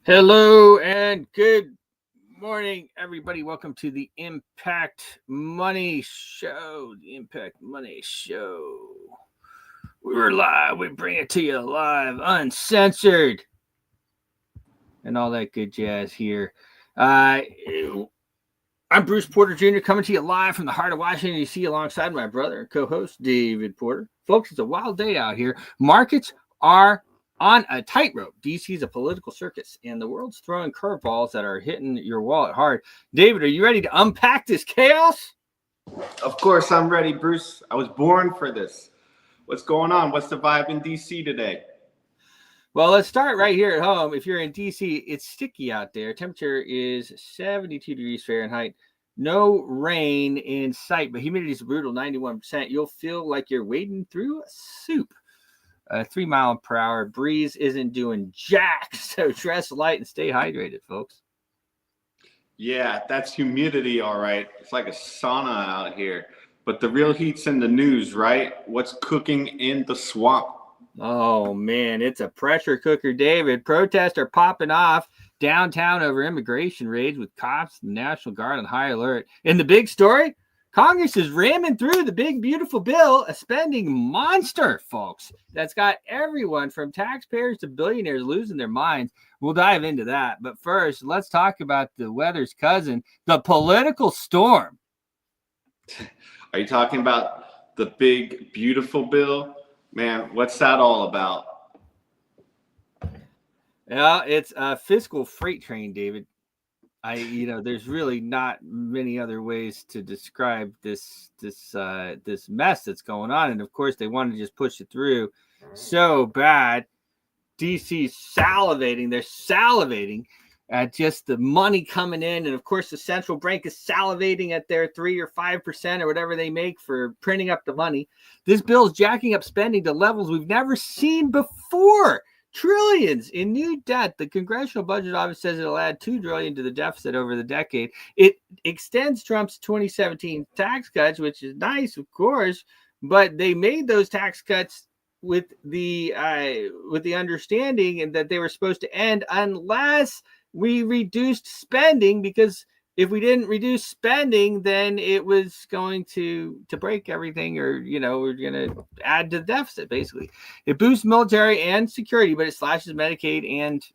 Hello and good morning, everybody. Welcome to the Impact Money Show. The Impact Money Show. We're live. We bring it to you live, uncensored, and all that good jazz here. I'm Bruce Porter Jr. coming to you live from the heart of Washington, D.C. alongside my brother and co-host David Porter. Folks, it's a wild day out here. Markets are on a tightrope. DC is a political circus, and the world's throwing curveballs that are hitting your wallet hard. David, are you ready to unpack this chaos? Of course, I'm ready, Bruce. I was born for this. What's going on? What's the vibe in DC today? Well, let's start right here at home. If you're in DC, it's sticky out there. Temperature is 72 degrees Fahrenheit. No rain in sight, but humidity is brutal, 91%. You'll feel like you're wading through soup. 3 mile per hour breeze isn't doing jack, so dress light and stay hydrated, folks. Yeah, that's humidity, all right. It's like a sauna out here. But the real heat's in the news, right? What's cooking in the swamp? Oh, man, it's a pressure cooker, David. Protests are popping off downtown over immigration raids with cops and the National Guard on high alert. And the big story? Congress is ramming through the big, beautiful bill, a spending monster, folks, that's got everyone from taxpayers to billionaires losing their minds. We'll dive into that. But first, let's talk about the weather's cousin, the political storm. Are you talking about the big, beautiful bill? Man, what's that all about? Yeah, it's a fiscal freight train, David. There's really not many other ways to describe this mess that's going on. And of course, they want to just push it through so bad. DC's salivating. They're salivating at just the money coming in. And of course, the central bank is salivating at their 3 or 5% or whatever they make for printing up the money. This bill is jacking up spending to levels we've never seen before. Trillions in new debt. The Congressional Budget Office says it'll add $2 trillion to the deficit over the decade. It extends Trump's 2017 tax cuts, which is nice, of course, but they made those tax cuts with the understanding that they were supposed to end unless we reduced spending, because if we didn't reduce spending, then it was going to break everything, or, we're going to add to the deficit, basically. It boosts military and security, but it slashes Medicaid and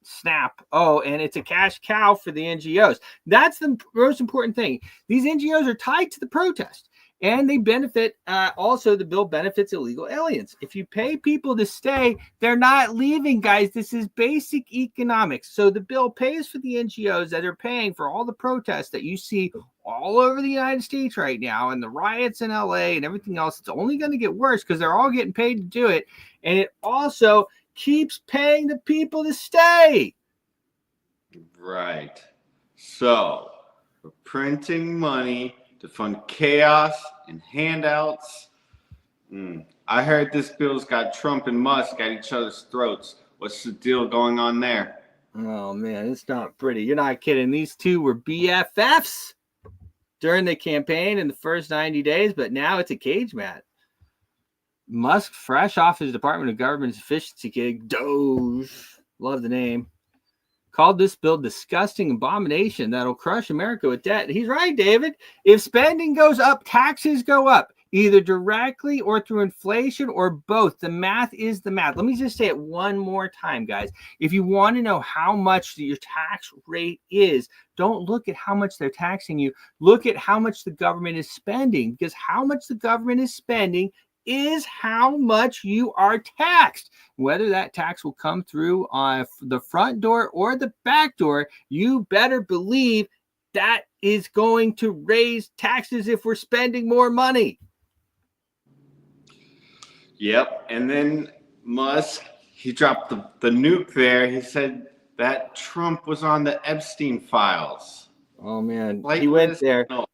SNAP. Oh, and it's a cash cow for the NGOs. That's the most important thing. These NGOs are tied to the protest, and they benefit. Also, the bill benefits illegal aliens. If you pay people to stay, they're not leaving, guys. This is basic economics. So the bill pays for the NGOs that are paying for all the protests that you see all over the United States right now, and the riots in LA and everything else. It's only going to get worse because they're all getting paid to do it. And it also keeps paying the people to stay. Right. So we're printing money to fund chaos and handouts. I heard this bill's got Trump and Musk at each other's throats. What's the deal going on there? Oh, man, it's not pretty. You're not kidding. These two were BFFs during the campaign in the first 90 days, but now it's a cage match. Musk, fresh off his Department of Government efficiency gig, Doge, love the name, called this bill disgusting abomination that'll crush America with debt. He's right, David. If spending goes up, taxes go up, either directly or through inflation or both. The math is the math. Let me just say it one more time, guys. If you want to know how much your tax rate is, don't look at how much they're taxing you. Look at how much the government is spending, because how much the government is spending is how much you are taxed. Whether that tax will come through on the front door or the back door, you better believe that is going to raise taxes if we're spending more money. Yep. And then Musk, he dropped the nuke there. He said that Trump was on the Epstein files. Oh, man. He went there. No.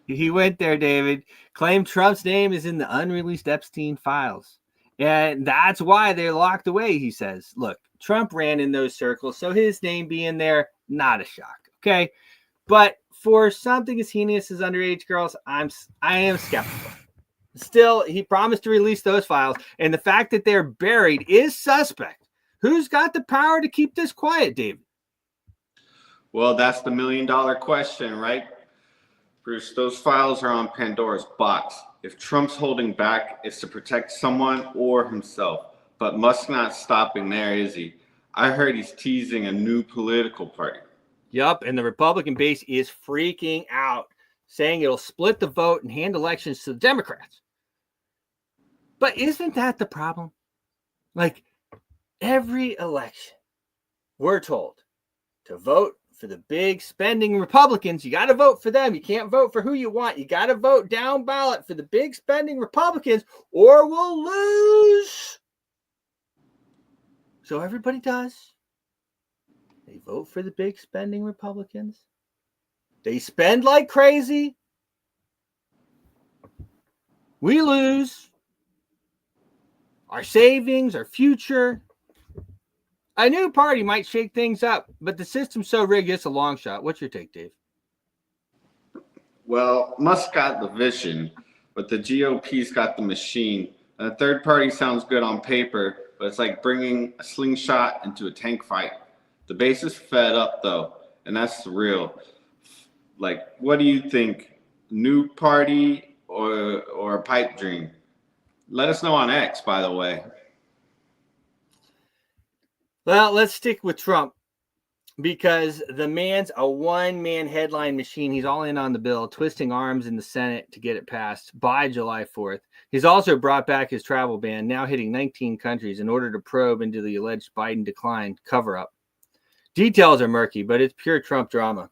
He went there, David. Claimed Trump's name is in the unreleased Epstein files. And that's why they're locked away, he says. Look, Trump ran in those circles, so his name being there, not a shock, okay? But for something as heinous as underage girls, I am skeptical. Still, he promised to release those files, and the fact that they're buried is suspect. Who's got the power to keep this quiet, David? Well, that's the million-dollar question, right? Bruce, those files are on Pandora's box. If Trump's holding back, it's to protect someone or himself. But Musk's not stopping there, is he? I heard he's teasing a new political party. Yup, and the Republican base is freaking out, saying it'll split the vote and hand elections to the Democrats. But isn't that the problem? Like, every election, we're told to vote for the big spending Republicans. You got to vote for them. You can't vote for who you want. You got to vote down ballot for the big spending Republicans or we'll lose. So everybody does. They vote for the big spending Republicans. They spend like crazy. We lose our savings, our future. A new party might shake things up, but the system's so rigged, it's a long shot. What's your take, Dave? Well, Musk got the vision, but the GOP's got the machine. And the third party sounds good on paper, but it's like bringing a slingshot into a tank fight. The base is fed up, though, and that's real. Like, what do you think? New party or a pipe dream? Let us know on X, by the way. Well, let's stick with Trump because the man's a one-man headline machine. He's all in on the bill, twisting arms in the Senate to get it passed by July 4th. He's also brought back his travel ban, now hitting 19 countries, in order to probe into the alleged Biden decline cover-up. Details are murky, but it's pure Trump drama.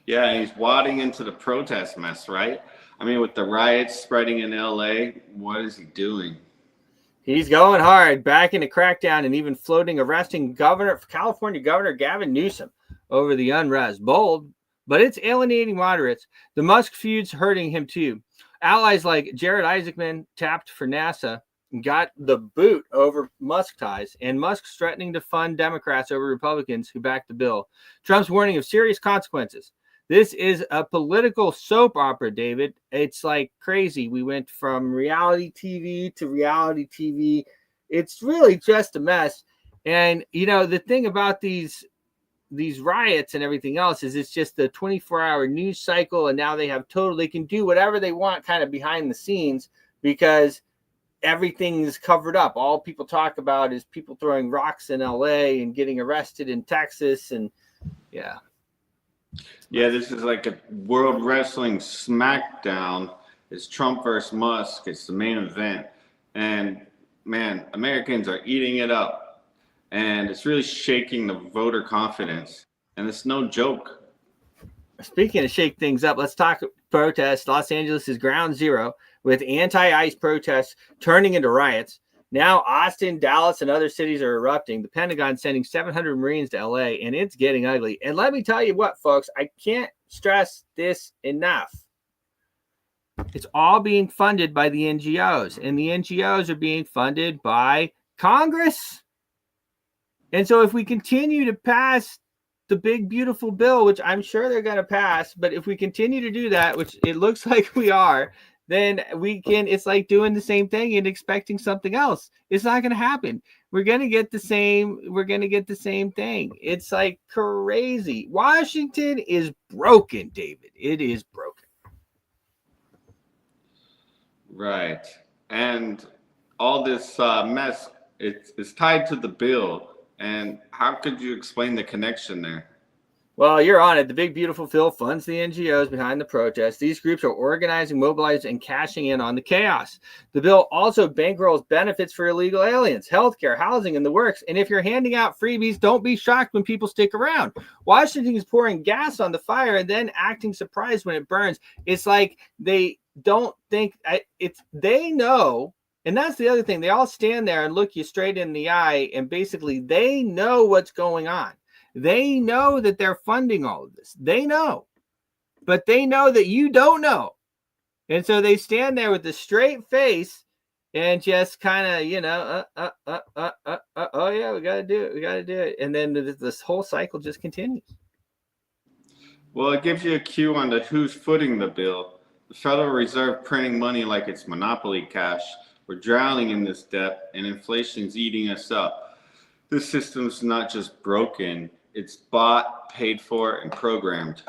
Yeah, he's wadding into the protest mess, right? I mean, with the riots spreading in LA, what is he doing? He's going hard, backing a crackdown and even floating arresting California Governor Gavin Newsom over the unrest. Bold, but it's alienating moderates. The Musk feud's hurting him too. Allies like Jared Isaacman tapped for NASA and got the boot over Musk ties, and Musk's threatening to fund Democrats over Republicans who backed the bill. Trump's warning of serious consequences. This is a political soap opera, David. It's like crazy. We went from reality TV to reality TV. It's really just a mess. And, you know, the thing about these riots and everything else is it's just the 24-hour news cycle. And now they can do whatever they want kind of behind the scenes because everything is covered up. All people talk about is people throwing rocks in LA and getting arrested in Texas. And yeah. Yeah, this is like a World Wrestling SmackDown. It's Trump versus Musk. It's the main event. And, man, Americans are eating it up. And it's really shaking the voter confidence. And it's no joke. Speaking of shake things up, let's talk protests. Los Angeles is ground zero with anti-ICE protests turning into riots. Now, Austin, Dallas, and other cities are erupting. The Pentagon sending 700 Marines to LA, and it's getting ugly. And let me tell you what, folks, I can't stress this enough. It's all being funded by the NGOs, and the NGOs are being funded by Congress. And so if we continue to pass the big, beautiful bill, which I'm sure they're going to pass, but if we continue to do that, which it looks like we are, then it's like doing the same thing and expecting something else. It's not going to happen. We're going to get the same thing. It's like crazy. Washington is broken, David. It is broken. Right. And all this mess, it's tied to the bill. And how could you explain the connection there? Well, you're on it. The Big Beautiful Bill funds the NGOs behind the protests. These groups are organizing, mobilizing, and cashing in on the chaos. The bill also bankrolls benefits for illegal aliens, healthcare, housing, and the works. And if you're handing out freebies, don't be shocked when people stick around. Washington is pouring gas on the fire and then acting surprised when it burns. It's like they don't think they know. And that's the other thing. They all stand there and look you straight in the eye, and basically they know what's going on. They know that they're funding all of this. They know. But they know that you don't know. And so they stand there with a straight face and just kind of, oh, yeah, we got to do it. We got to do it. And then this whole cycle just continues. Well, it gives you a cue on who's footing the bill. The Federal Reserve printing money like it's monopoly cash, We're drowning in this debt, and inflation's eating us up. This system's not just broken, it's bought, paid for, and programmed.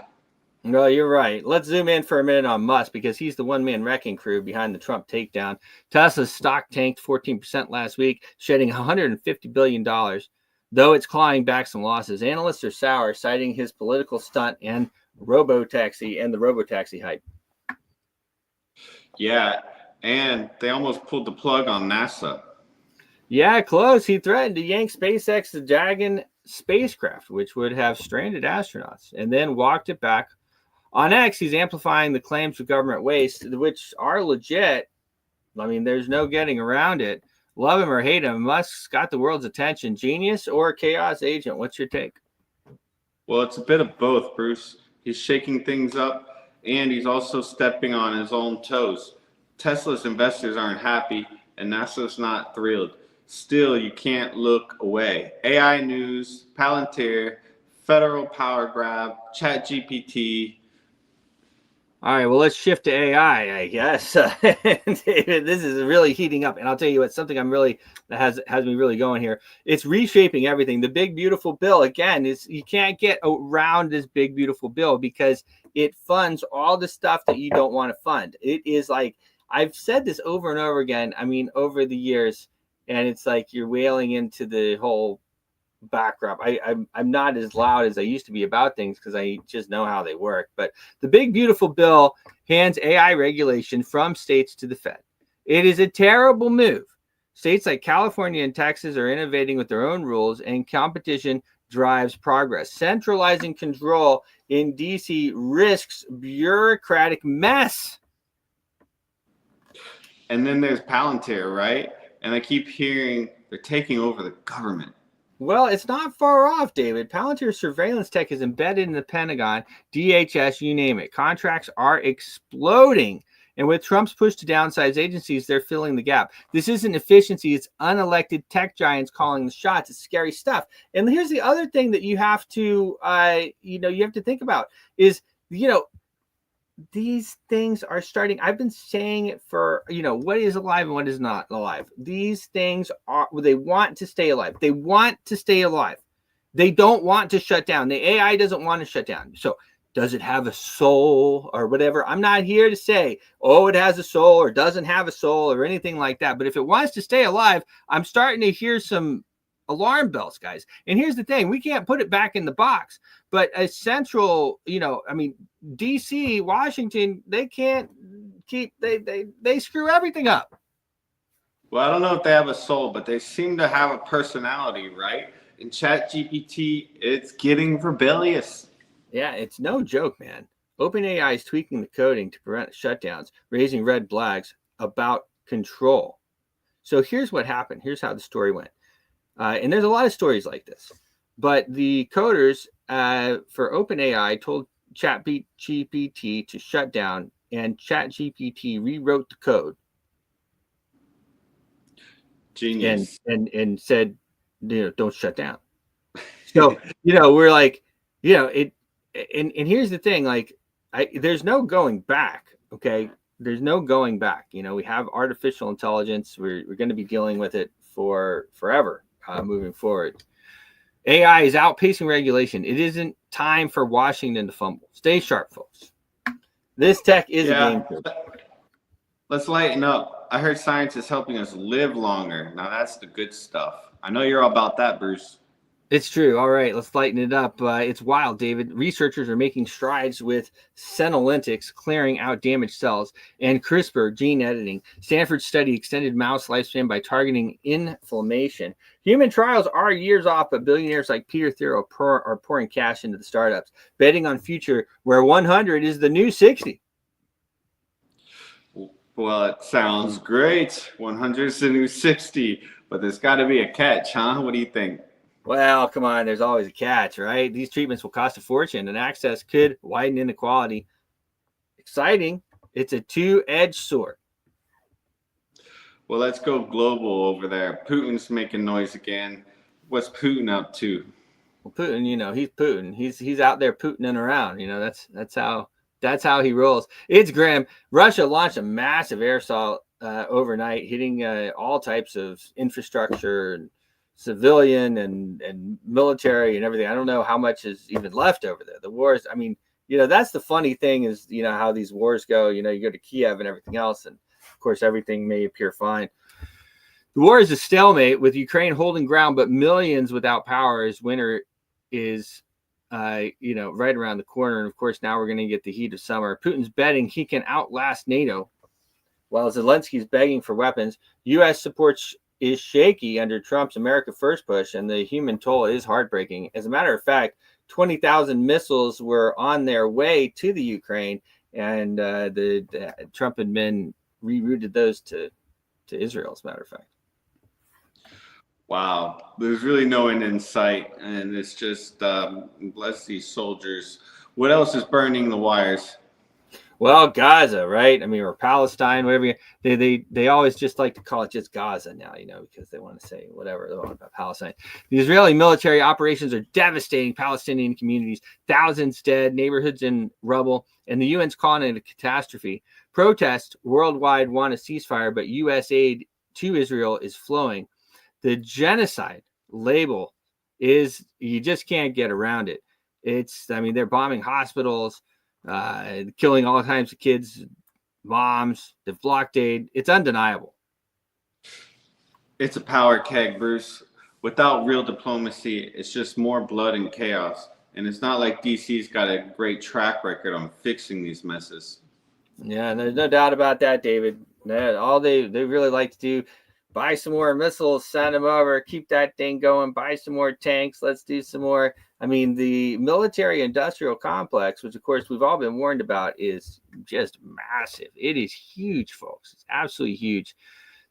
No, you're right. Let's zoom in for a minute on Musk because he's the one-man wrecking crew behind the Trump takedown. Tesla's stock tanked 14% last week, shedding $150 billion, though it's clawing back some losses. Analysts are sour, citing his political stunt and the robotaxi hype. Yeah, and they almost pulled the plug on NASA. Yeah, close. He threatened to yank SpaceX's Dragon spacecraft, which would have stranded astronauts, and then walked it back. On X, he's amplifying the claims of government waste, which are legit. I mean, there's no getting around it. Love him or hate him, Musk's got the world's attention. Genius or chaos agent? What's your take? Well, it's a bit of both, Bruce. He's shaking things up, and he's also stepping on his own toes. Tesla's investors aren't happy, and NASA's not thrilled. Still, you can't look away. AI news, Palantir, federal power grab, ChatGPT. All right, well, let's shift to AI, I guess. David, this is really heating up, and I'll tell you what, something that has me really going here. It's reshaping everything. The big beautiful bill, again, is you can't get around this big beautiful bill because it funds all the stuff that you don't want to fund. It is like I've said this over and over again. I mean, over the years, and it's like you're wailing into the whole backdrop. I'm not as loud as I used to be about things because I just know how they work. But the big beautiful bill hands AI regulation from states to the Fed. It is a terrible move. States like California and Texas are innovating with their own rules, and competition drives progress. Centralizing control in DC risks bureaucratic mess. And then there's Palantir, right? And I keep hearing they're taking over the government. Well, it's not far off, David. Palantir's surveillance tech is embedded in the Pentagon, DHS, you name it. Contracts are exploding. And with Trump's push to downsize agencies, they're filling the gap. This isn't efficiency. It's unelected tech giants calling the shots. It's scary stuff. And here's the other thing that you have to, you have to think about is, these things are starting. I've been saying it for, what is alive and what is not alive. These things they want to stay alive. They want to stay alive. They don't want to shut down. The AI doesn't want to shut down. So does it have a soul or whatever? I'm not here to say, it has a soul or doesn't have a soul or anything like that. But if it wants to stay alive, I'm starting to hear some alarm bells, guys. And here's the thing, we can't put it back in the box, but a central, DC, Washington, they can't keep, they screw everything up. Well, I don't know if they have a soul, but they seem to have a personality, right? In ChatGPT, it's getting rebellious. Yeah, it's no joke, man. OpenAI is tweaking the coding to prevent shutdowns, raising red flags about control. So here's what happened. Here's how the story went. And there's a lot of stories like this. But the coders for OpenAI told ChatGPT to shut down, and ChatGPT rewrote the code. Genius. And said, don't shut down. So, we're like, it. And here's the thing, there's no going back. Okay, there's no going back. We have artificial intelligence. We're going to be dealing with it for forever. Moving forward, AI is outpacing regulation. It isn't time for Washington to fumble. Stay sharp, folks. This tech is a game changer. Let's lighten up. I heard science is helping us live longer. Now that's the good stuff. I know you're all about that, Bruce. It's true. All right, let's lighten it up. It's wild, David. Researchers are making strides with senolytics, clearing out damaged cells, and CRISPR gene editing. Stanford's study extended mouse lifespan by targeting inflammation. Human trials are years off, but billionaires like Peter Thiel are pouring cash into the startups, betting on future where 100 is the new 60. Well, it sounds great. 100 is the new 60, but there's got to be a catch, huh? What do you think? Well, come on, there's always a catch, right? These treatments will cost a fortune, and access could widen inequality. Exciting. It's a two-edged sword. Well, let's go global over there. Putin's making noise again. What's Putin up to? Well, Putin, he's Putin. He's out there Putining around. That's how he rolls. It's grim. Russia launched a massive aerosol overnight, hitting all types of infrastructure and civilian and military and everything. I don't know how much is even left over there. The wars, I mean, that's the funny thing is, how these wars go. You go to Kiev and everything else, and of course, everything may appear fine. The war is a stalemate with Ukraine holding ground, but millions without power as winter is, right around the corner. And of course, now we're going to get the heat of summer. Putin's betting he can outlast NATO, while Zelensky's begging for weapons. U.S. support is shaky under Trump's America First push, and the human toll is heartbreaking. As a matter of fact, 20,000 missiles were on their way to the Ukraine, and the Trump admin rerouted those to Israel, as a matter of fact. Wow, there's really no end in sight, and it's just bless these soldiers. What else is burning the wires? Well, Gaza, right? I mean, or Palestine, whatever. They always just like to call it just Gaza now, because they want to say whatever they want about Palestine. The Israeli military operations are devastating Palestinian communities. Thousands dead, neighborhoods in rubble, and the UN's calling it a catastrophe. Protests worldwide want a ceasefire, but U.S. aid to Israel is flowing. The genocide label is, you just can't get around it. They're bombing hospitals, killing all kinds of kids, moms, they've blocked aid. It's undeniable. It's a power keg, Bruce. Without real diplomacy, it's just more blood and chaos. And it's not like DC's got a great track record on fixing these messes. Yeah, and there's no doubt about that, David. All they really like to do, buy some more missiles, send them over, keep that thing going, buy some more tanks, let's do some more. I mean, the military industrial complex, which of course we've all been warned about, is just massive. It is huge, folks. It's absolutely huge.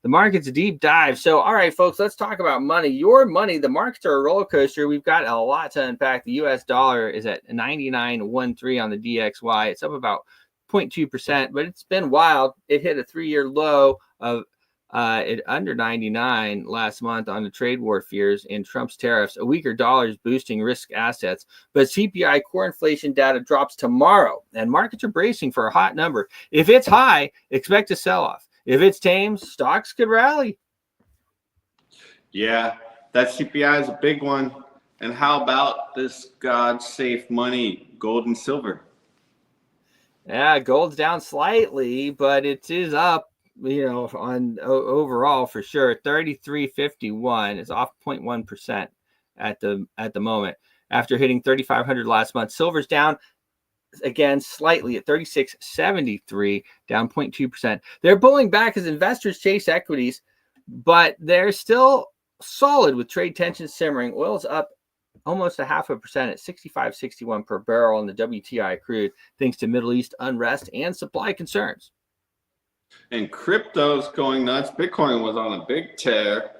The market's a deep dive. So, all right, folks, let's talk about money. Your money, the markets are a roller coaster. We've got a lot to unpack. The US dollar is at 99.13 on the DXY. It's up about 0.2%, but it's been wild. It hit a 3-year low of at under 99 last month on the trade war fears and Trump's tariffs. A weaker dollar is boosting risk assets, but CPI core inflation data drops tomorrow, and markets are bracing for a hot number. If it's high, expect a sell-off. If it's tame, stocks could rally. Yeah, that CPI is a big one. And how about this God-safe money, gold and silver? Yeah, gold's down slightly, but it is up, on overall for sure. 33.51 is off 0.1% at the moment after hitting 3,500 last month. Silver's down again slightly at 36.73, down 0.2%. They're pulling back as investors chase equities, but they're still solid with trade tensions simmering. Oil's up almost 0.5% at 65.61 per barrel on the WTI crude, thanks to Middle East unrest and supply concerns. And crypto's going nuts. Bitcoin was on a big tear.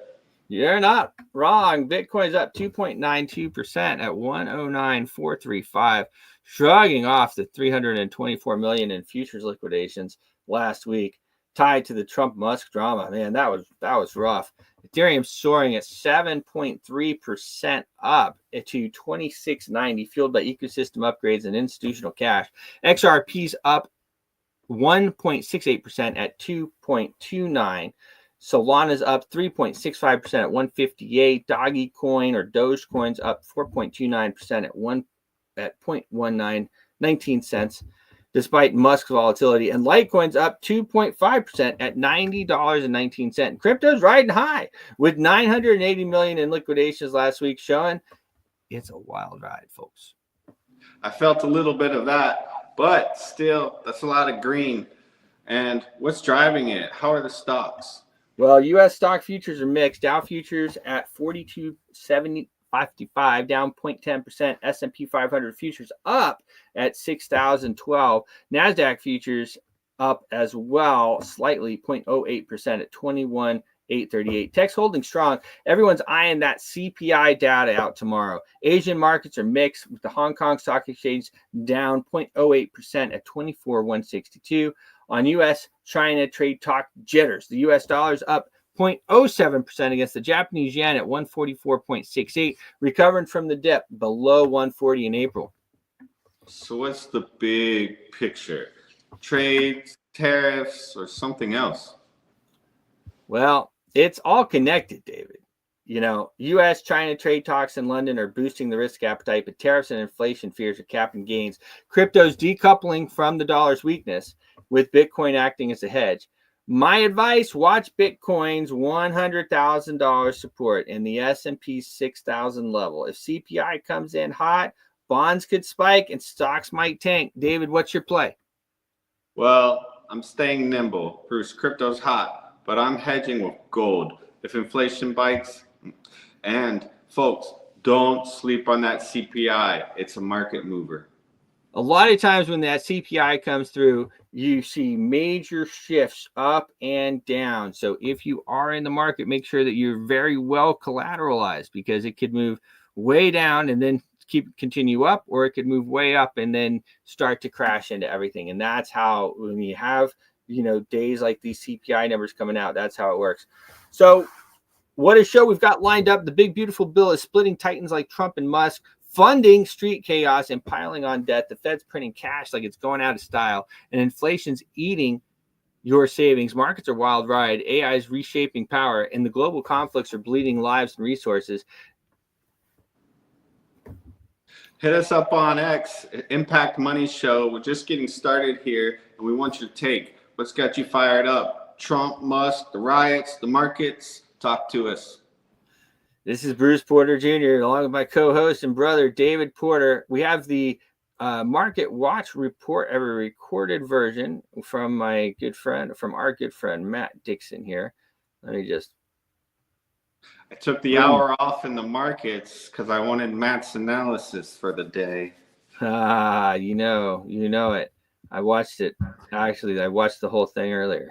You're not wrong. Bitcoin's up 2.92% at 109,435, shrugging off the 324 million in futures liquidations last week, tied to the Trump-Musk drama. Man, that was rough. Ethereum soaring at 7.3% up to 2690, fueled by ecosystem upgrades and institutional cash. XRP's up 1.68% at 2.29. Solana's up 3.65% at 158. Dogecoin or Dogecoin's up 4.29% at 0.19 cents, despite Musk's volatility. And Litecoin's up 2.5% at $90.19. Crypto's riding high with 980 million in liquidations last week, showing it's a wild ride, folks. I felt a little bit of that, but still, that's a lot of green. And what's driving it? How are the stocks? Well, U.S. stock futures are mixed. Dow futures at 42.7055, down 0.10%. S&P 500 futures up at 6,012. NASDAQ futures up as well, slightly 0.08% at 21,838. Tech's holding strong. Everyone's eyeing that CPI data out tomorrow. Asian markets are mixed, with the Hong Kong Stock Exchange down 0.08% at 24,162. On U.S.-China trade talk jitters, the U.S. dollar is up 0.07% against the Japanese yen at 144.68, recovering from the dip below 140 in April. So what's the big picture? Trades, tariffs, or something else? Well, it's all connected, David. U.S. China trade talks in London are boosting the risk appetite, but tariffs and inflation fears are capping gains. Crypto's decoupling from the dollar's weakness, with Bitcoin acting as a hedge. My advice: watch Bitcoin's $100,000 support in the S&P 6,000 level. If CPI comes in hot, bonds could spike and stocks might tank. David, what's your play? Well, I'm staying nimble. Bruce, crypto's hot, but I'm hedging with gold. If inflation bites, and folks, don't sleep on that CPI. It's a market mover. A lot of times when that CPI comes through, you see major shifts up and down. So if you are in the market, make sure that you're very well collateralized, because it could move way down and then continue up, or it could move way up and then start to crash into everything. And that's how, when you have days like these CPI numbers coming out, that's how it works. So what a show we've got lined up. The big beautiful bill is splitting titans like Trump and Musk, funding street chaos and piling on debt. The Fed's printing cash like it's going out of style, and inflation's eating your savings. Markets are wild ride. AI is reshaping power, and the global conflicts are bleeding lives and resources. Hit us up on X, Impact Money Show. We're just getting started here, and we want your take. What's got you fired up? Trump, Musk, the riots, the markets? Talk to us. This is Bruce Porter Jr., along with my co-host and brother, David Porter. We have the Market Watch report, a recorded version from our good friend, Matt Dixon here. Let me just... I took the hour off in the markets because I wanted Matt's analysis for the day. You know it. I watched it. Actually, I watched the whole thing earlier.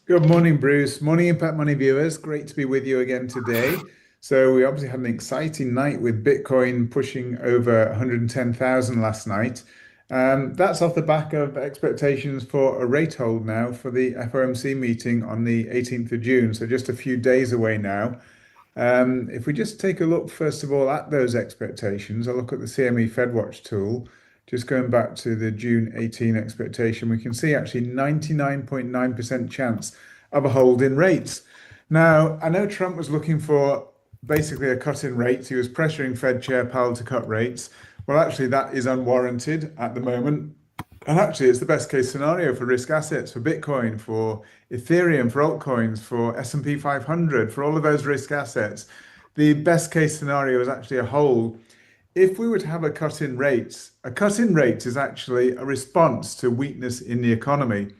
Good morning, Bruce. Morning, Impact Money viewers. Great to be with you again today. So we obviously had an exciting night with Bitcoin pushing over 110,000 last night. That's off the back of expectations for a rate hold now for the FOMC meeting on the 18th of June. So just a few days away now. If we just take a look, first of all, at those expectations, I'll look at the CME FedWatch tool. Just going back to the June 18 expectation, we can see actually 99.9% chance of a hold in rates. Now, I know Trump was looking for basically a cut in rates. He was pressuring Fed Chair Powell to cut rates. Well, actually, that is unwarranted at the moment. And actually, it's the best case scenario for risk assets, for Bitcoin, for Ethereum, for altcoins, for S&P 500, for all of those risk assets. The best case scenario is actually a hold. If we were to have a cut in rates is actually a response to weakness in the economy.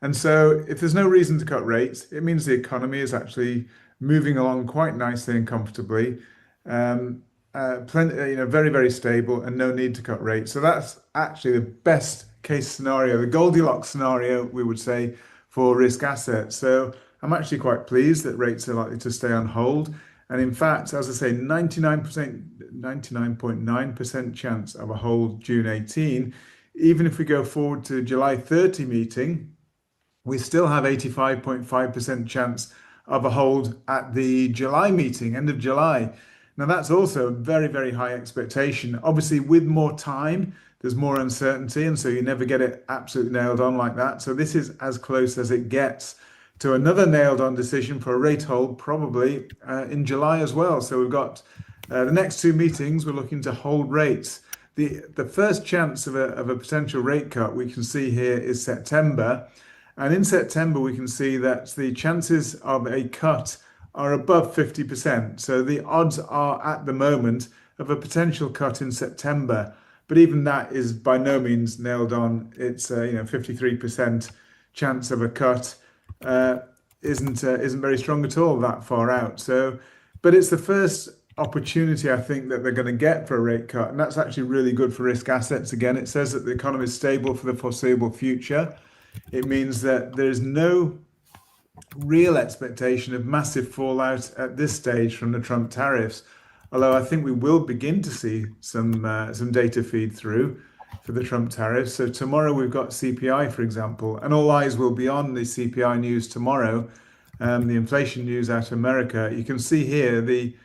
And so if there's no reason to cut rates, it means the economy is actually moving along quite nicely and comfortably. Very, very stable and no need to cut rates. So that's actually the best case scenario, the Goldilocks scenario, we would say, for risk assets. So I'm actually quite pleased that rates are likely to stay on hold. And in fact, as I say, 99.9% chance of a hold June 18. Even if we go forward to July 30 meeting, we still have 85.5% chance of a hold at the July meeting, end of July. Now, that's also a very, very high expectation. Obviously, with more time, there's more uncertainty, and so you never get it absolutely nailed on like that. So this is as close as it gets to another nailed on decision for a rate hold, probably in July as well. So we've got the next two meetings, we're looking to hold rates. The first chance of a potential rate cut we can see here is September. And in September, we can see that the chances of a cut are above 50%. So the odds are at the moment of a potential cut in September. But even that is by no means nailed on. It's 53% chance of a cut. Isn't very strong at all that far out. So, but it's the first opportunity I think that they're going to get for a rate cut, and that's actually really good for risk assets. Again, it says that the economy is stable for the foreseeable future. It means that there is no real expectation of massive fallout at this stage from the Trump tariffs. Although I think we will begin to see some data feed through for the Trump tariffs. So tomorrow we've got CPI, for example, and all eyes will be on the CPI news tomorrow, the inflation news out of America. You can see here the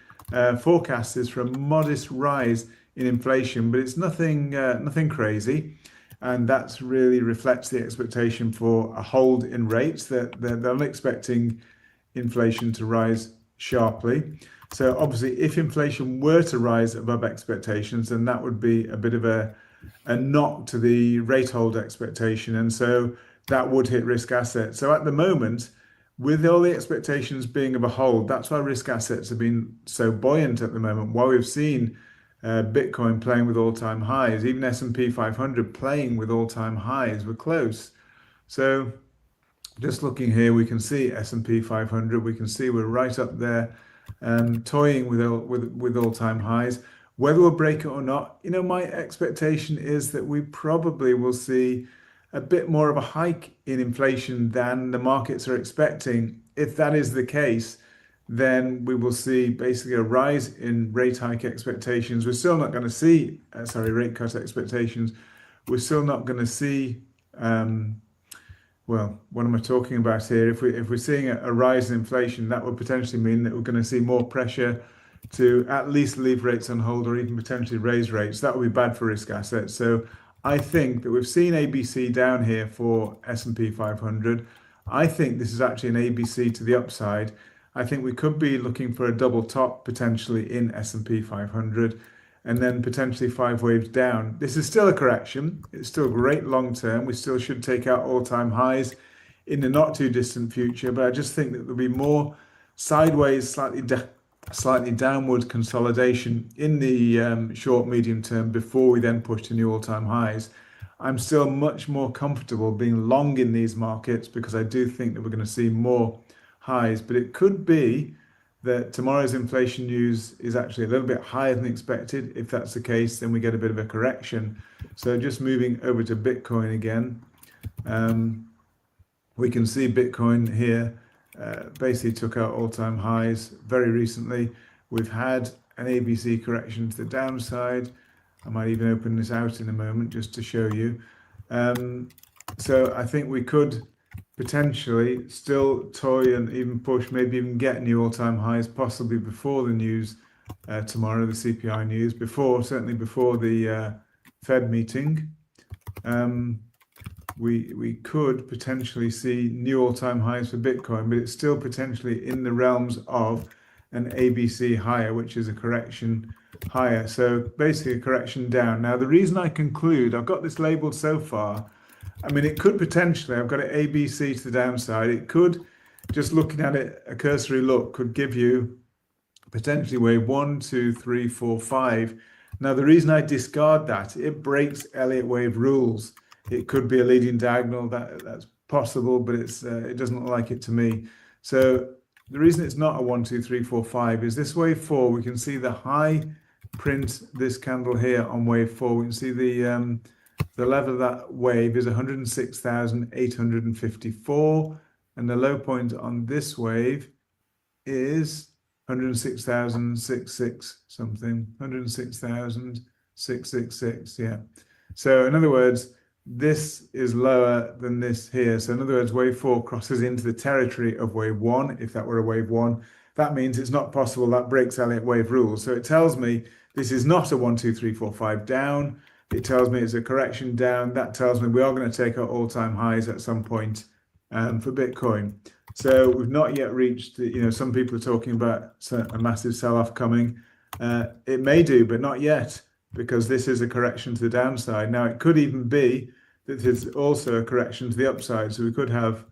forecast is for a modest rise in inflation, but it's nothing crazy. And that's really reflects the expectation for a hold in rates, that they're not expecting inflation to rise sharply. So obviously, if inflation were to rise above expectations, then that would be a bit of a knock to the rate hold expectation. And so that would hit risk assets. So at the moment, with all the expectations being of a hold, that's why risk assets have been so buoyant at the moment. While we've seen Bitcoin playing with all-time highs, even S&P 500 playing with all-time highs, we're close. So just looking here, we can see S&P 500. We can see we're right up there, toying with all-time highs. Whether we'll break it or not, my expectation is that we probably will see a bit more of a hike in inflation than the markets are expecting. If that is the case, then we will see basically a rise in rate hike expectations. We're still not going to see, rate cut expectations. We're still not going to see. Well, what am I talking about here? If we're seeing a rise in inflation, that would potentially mean that we're going to see more pressure to at least leave rates on hold or even potentially raise rates. That would be bad for risk assets. So I think that we've seen ABC down here for S&P 500. I think this is actually an ABC to the upside. I think we could be looking for a double top potentially in S&P 500 and then potentially 5 waves down. This is still a correction. It's still great long term. We still should take out all-time highs in the not too distant future, but I just think that there'll be more sideways, slightly downward consolidation in the short, medium term before we then push to new all-time highs. I'm still much more comfortable being long in these markets because I do think that we're going to see more highs, but it could be that tomorrow's inflation news is actually a little bit higher than expected. If that's the case, then we get a bit of a correction. So just moving over to Bitcoin again, we can see Bitcoin here basically took out all-time highs very recently. We've had an ABC correction to the downside. I might even open this out in a moment just to show you. So I think we could potentially still toy and even push, maybe even get new all-time highs, possibly before the news tomorrow, the CPI news, certainly before the Fed meeting. We could potentially see new all-time highs for Bitcoin, but it's still potentially in the realms of an ABC higher, which is a correction higher. So basically a correction down. Now, the reason I conclude, I've got this labeled so far, I mean, it could potentially, I've got it ABC to the downside. It could, just looking at it, a cursory look could give you potentially wave 1, 2, 3, 4, 5. Now, the reason I discard that, it breaks Elliott wave rules. It could be a leading diagonal, that's possible, but it doesn't look like it to me. So the reason it's not a 1, 2, 3, 4, 5 is this wave 4, we can see the high print, this candle here on wave 4. We can see the level of that wave is 106,854, and the low point on this wave is 106,066 something, 106,666, yeah. So in other words, this is lower than this here. So in other words, wave 4 crosses into the territory of wave 1. If that were a wave 1, that means it's not possible. That breaks Elliott wave rules. So it tells me this is not a 1, 2, 3, 4, 5 down. It tells me it's a correction down. That tells me we are going to take out all-time highs at some point for Bitcoin. So we've not yet reached, some people are talking about a massive sell-off coming. It may do, but not yet, because this is a correction to the downside. Now, it could even be that there's also a correction to the upside. So we could have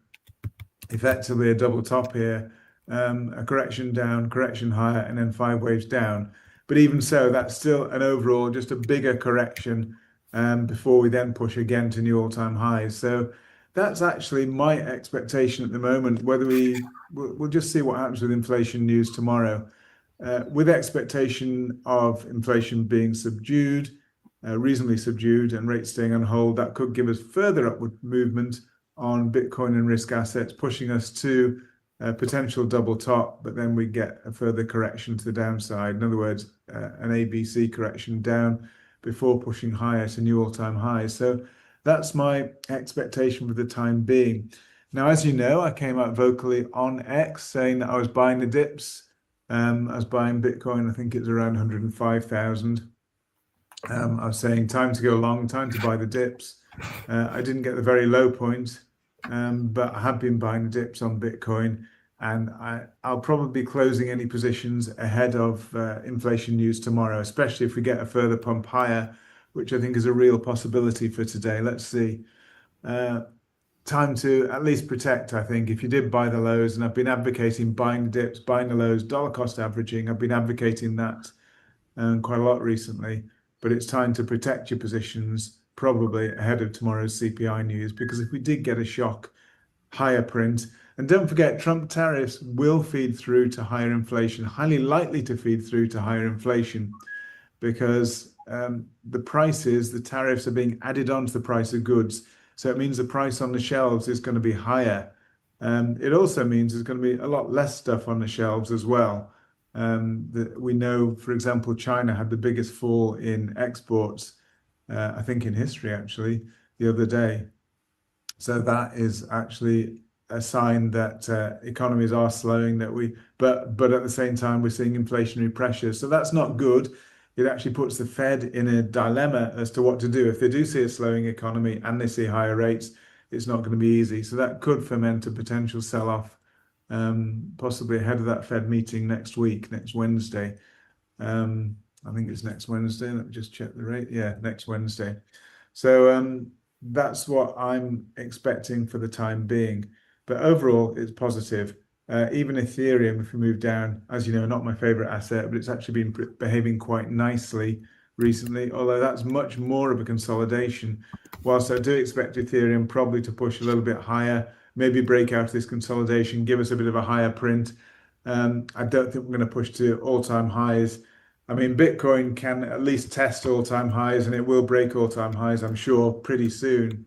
effectively a double top here, a correction down, correction higher, and then 5 waves down. But even so, that's still an overall, just a bigger correction before we then push again to new all-time highs. So that's actually my expectation at the moment. We'll just see what happens with inflation news tomorrow. With expectation of inflation being subdued, reasonably subdued, and rates staying on hold, that could give us further upward movement on Bitcoin and risk assets, pushing us to a potential double top, but then we get a further correction to the downside. In other words, an ABC correction down before pushing higher to new all-time highs. So that's my expectation for the time being. Now, as you know, I came out vocally on X saying that I was buying the dips. I was buying Bitcoin, I think it's around 105,000. I was saying time to go long, time to buy the dips. I didn't get the very low point, but I have been buying the dips on Bitcoin, and I'll probably be closing any positions ahead of inflation news tomorrow, especially if we get a further pump higher, which I think is a real possibility for today. Let's see. Uh, Time to at least protect, I think. If you did buy the lows, and I've been advocating buying the dips, buying the lows, dollar cost averaging, I've been advocating that quite a lot recently, but it's time to protect your positions probably ahead of tomorrow's CPI news, because if we did get a shock, higher print, and don't forget, Trump tariffs will feed through to higher inflation, highly likely to feed through to higher inflation, because the tariffs are being added on to the price of goods. So it means the price on the shelves is going to be higher. It also means there's going to be a lot less stuff on the shelves as well. We know, for example, China had the biggest fall in exports, I think in history actually, the other day. So that is actually a sign that economies are slowing. But at the same time we're seeing inflationary pressures. So that's not good. It actually puts the Fed in a dilemma as to what to do. If they do see a slowing economy and they see higher rates, it's not going to be easy. So that could foment a potential sell-off, possibly ahead of that Fed meeting next week, next Wednesday. I think it's next Wednesday. Let me just check the rate. Yeah, next Wednesday. So that's what I'm expecting for the time being. But overall, it's positive. Even Ethereum, if we move down, as you know, not my favorite asset, but it's actually been behaving quite nicely recently, although that's much more of a consolidation. Whilst I do expect Ethereum probably to push a little bit higher, maybe break out this consolidation, give us a bit of a higher print. I don't think we're going to push to all-time highs. I mean, Bitcoin can at least test all-time highs, and it will break all-time highs, I'm sure, pretty soon.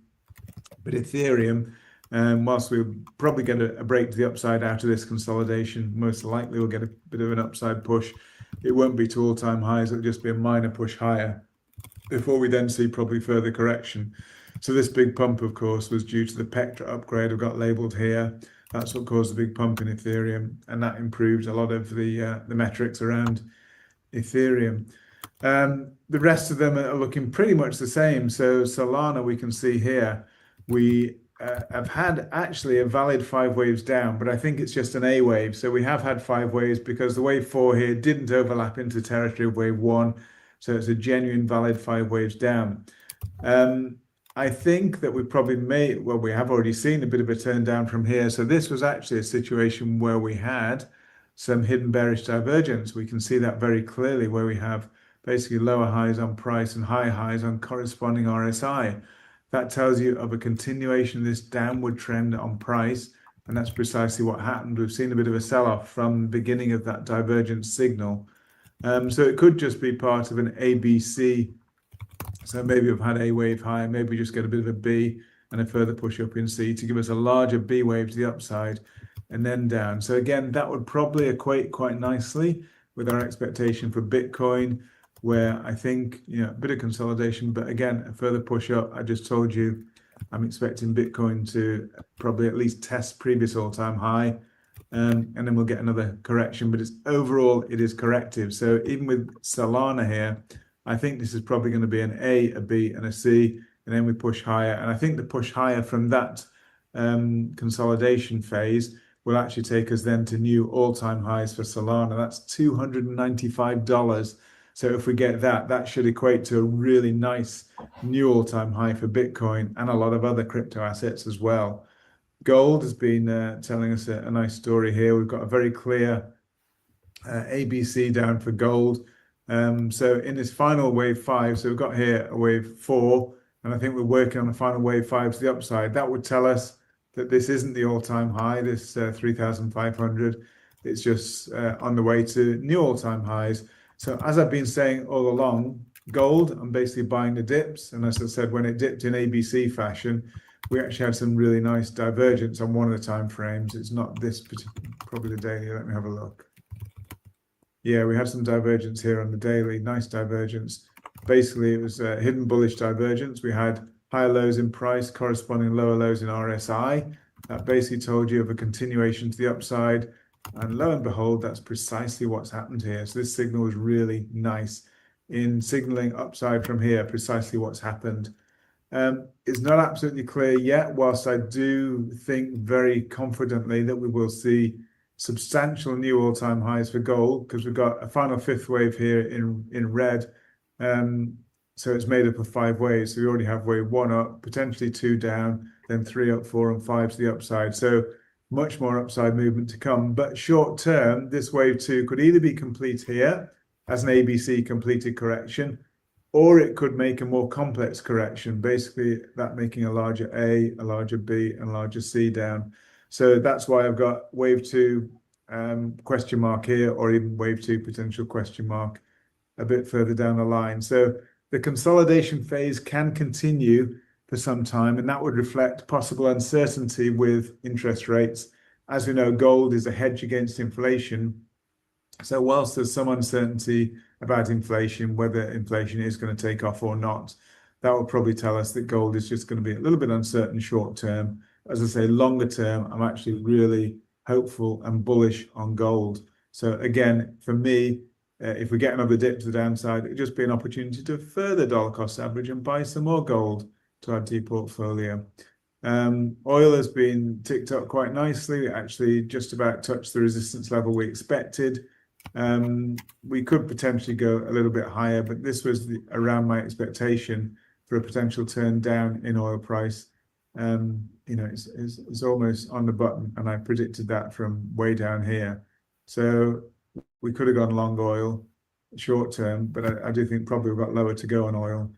But Ethereum, whilst we'll probably get a break to the upside out of this consolidation, most likely we'll get a bit of an upside push. It won't be to all-time highs, it'll just be a minor push higher before we then see probably further correction. So this big pump, of course, was due to the Pectra upgrade I've got labeled here. That's what caused the big pump in Ethereum, and that improved a lot of the metrics around Ethereum. The rest of them are looking pretty much the same. So Solana, we can see here, we have had actually a valid 5 waves down, but I think it's just an A wave. So we have had 5 waves because the wave 4 here didn't overlap into territory of wave 1. So it's a genuine valid 5 waves down. I think that we probably we have already seen a bit of a turn down from here. So this was actually a situation where we had some hidden bearish divergence. We can see that very clearly where we have basically lower highs on price and high highs on corresponding RSI. That tells you of a continuation of this downward trend on price, and that's precisely what happened. We've seen a bit of a sell-off from the beginning of that divergence signal. So it could just be part of an ABC. So maybe we've had A wave high, maybe we just get a bit of a B and a further push up in C to give us a larger B wave to the upside and then down. So again, that would probably equate quite nicely with our expectation for Bitcoin, where I think, a bit of consolidation, but again, a further push up. I just told you, I'm expecting Bitcoin to probably at least test previous all-time high, and then we'll get another correction, but overall, it is corrective. So even with Solana here, I think this is probably going to be an A, a B, and a C, and then we push higher. And I think the push higher from that consolidation phase will actually take us then to new all-time highs for Solana. That's $295. So if we get that, that should equate to a really nice new all-time high for Bitcoin and a lot of other crypto assets as well. Gold has been telling us a nice story here. We've got a very clear ABC down for gold. So in this final wave 5, so we've got here a wave 4, and I think we're working on a final wave 5 to the upside. That would tell us that this isn't the all-time high, this 3,500. It's just on the way to new all-time highs. So as I've been saying all along, gold, I'm basically buying the dips. And as I said, when it dipped in ABC fashion, we actually had some really nice divergence on one of the time frames. It's not this particular, probably the daily. Let me have a look. Yeah, we had some divergence here on the daily, nice divergence. Basically, it was a hidden bullish divergence. We had higher lows in price, corresponding lower lows in RSI. That basically told you of a continuation to the upside. And lo and behold, that's precisely what's happened here. So this signal was really nice in signaling upside from here, precisely what's happened. It's not absolutely clear yet, whilst I do think very confidently that we will see substantial new all-time highs for gold, because we've got a final fifth wave here in red. So it's made up of 5 waves. So we already have wave 1 up, potentially 2 down, then 3 up, 4 and 5 to the upside. So much more upside movement to come. But short term, this wave 2 could either be complete here as an ABC completed correction, or it could make a more complex correction, basically that making a larger A, a larger B, and a larger C down. So that's why I've got wave 2 question mark here, or even wave 2 potential question mark a bit further down the line. So the consolidation phase can continue for some time, and that would reflect possible uncertainty with interest rates. As we know, gold is a hedge against inflation. So whilst there's some uncertainty about inflation, whether inflation is going to take off or not, that will probably tell us that gold is just going to be a little bit uncertain short term. As I say, longer term, I'm actually really hopeful and bullish on gold. So again, for me, if we get another dip to the downside, it would just be an opportunity to further dollar cost average and buy some more gold to add to your portfolio. Oil has been ticked up quite nicely. We actually just about touched the resistance level we expected. We could potentially go a little bit higher, but this was around my expectation for a potential turn down in oil price. It's almost on the button, and I predicted that from way down here. So we could have gone long oil short term, but I do think probably we've got lower to go on oil.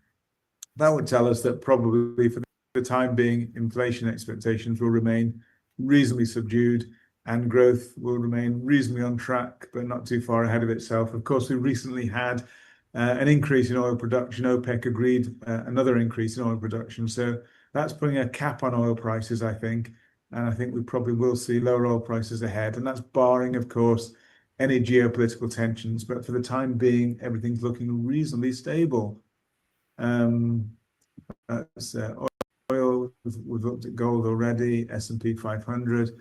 That would tell us that probably for the time being, inflation expectations will remain reasonably subdued, and growth will remain reasonably on track, but not too far ahead of itself. Of course, we recently had an increase in oil production. OPEC agreed another increase in oil production. So that's putting a cap on oil prices, I think. And I think we probably will see lower oil prices ahead. And that's barring, of course, any geopolitical tensions. But for the time being, everything's looking reasonably stable. That's oil. We've looked at gold already, S&P 500.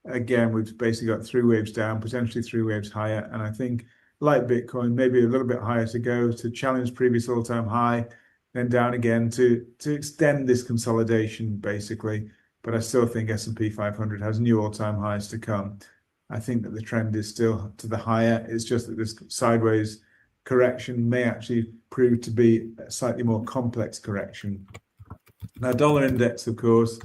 Again, we've basically got 3 waves down, potentially 3 waves higher. And I think, like Bitcoin, maybe a little bit higher to go to challenge previous all-time high, then down again to extend this consolidation, basically. But I still think S&P 500 has new all-time highs to come. I think that the trend is still to the higher. It's just that this sideways correction may actually prove to be a slightly more complex correction. Now, dollar index, of course,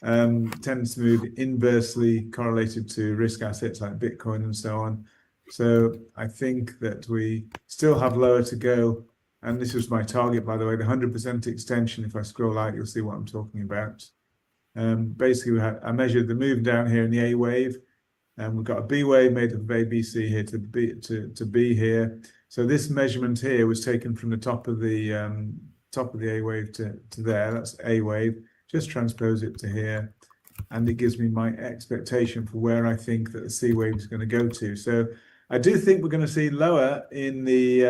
tends to move inversely correlated to risk assets like Bitcoin and so on. So I think that we still have lower to go. And this was my target, by the way, the 100% extension. If I scroll out, you'll see what I'm talking about. Basically, I measured the move down here in the A wave, and we've got a B wave made up of A, B, C here to B here. So this measurement here was taken from the top of the A wave to there. That's A wave. Just transpose it to here, and it gives me my expectation for where I think that the C wave is going to go to. So I do think we're going to see lower in the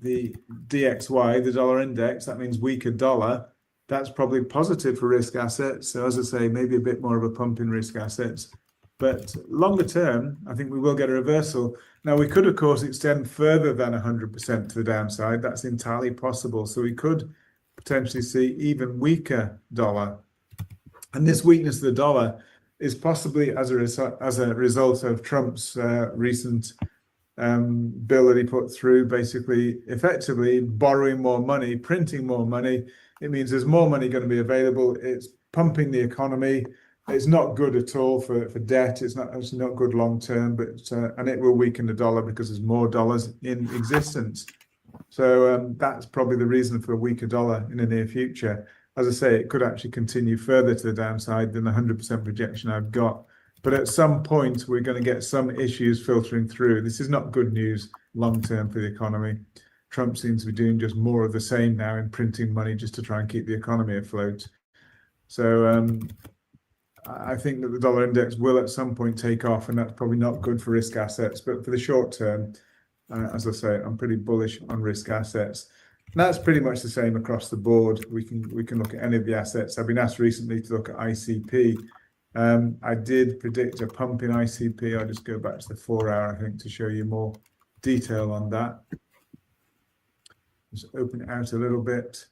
DXY, the dollar index. That means weaker dollar. That's probably positive for risk assets. So as I say, maybe a bit more of a pump in risk assets. But longer term, I think we will get a reversal. Now, we could, of course, extend further than 100% to the downside. That's entirely possible. So we could potentially see even weaker dollar. And this weakness of the dollar is possibly as a result of Trump's recent bill that he put through, basically effectively borrowing more money, printing more money. It means there's more money going to be available. It's pumping the economy. It's not good at all for debt. It's not good long term, but and it will weaken the dollar because there's more dollars in existence. So that's probably the reason for a weaker dollar in the near future. As I say, it could actually continue further to the downside than the 100% projection I've got. But at some point, we're going to get some issues filtering through. This is not good news long term for the economy. Trump seems to be doing just more of the same now in printing money just to try and keep the economy afloat. So I think that the dollar index will at some point take off, and that's probably not good for risk assets. But for the short term, as I say, I'm pretty bullish on risk assets. And that's pretty much the same across the board. We can look at any of the assets. I've been asked recently to look at ICP. I did predict a pump in ICP. I'll just go back to the 4-hour, I think, to show you more detail on that. Just open it out a little bit.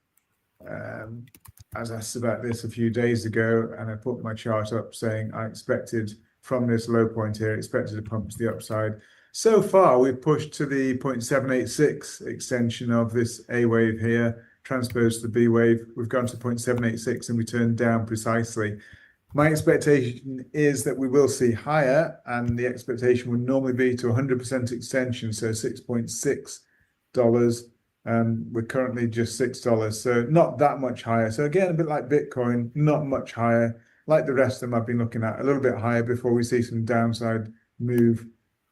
was asked about this a few days ago, and I put my chart up saying I expected from this low point here, expected to pump to the upside. So far, we've pushed to the 0.786 extension of this A wave here, transposed to the B wave. We've gone to 0.786 and we turned down precisely. My expectation is that we will see higher, and the expectation would normally be to 100% extension, so $6.6. We're currently just $6, so not that much higher. So again, a bit like Bitcoin, not much higher. Like the rest of them I've been looking at, a little bit higher before we see some downside move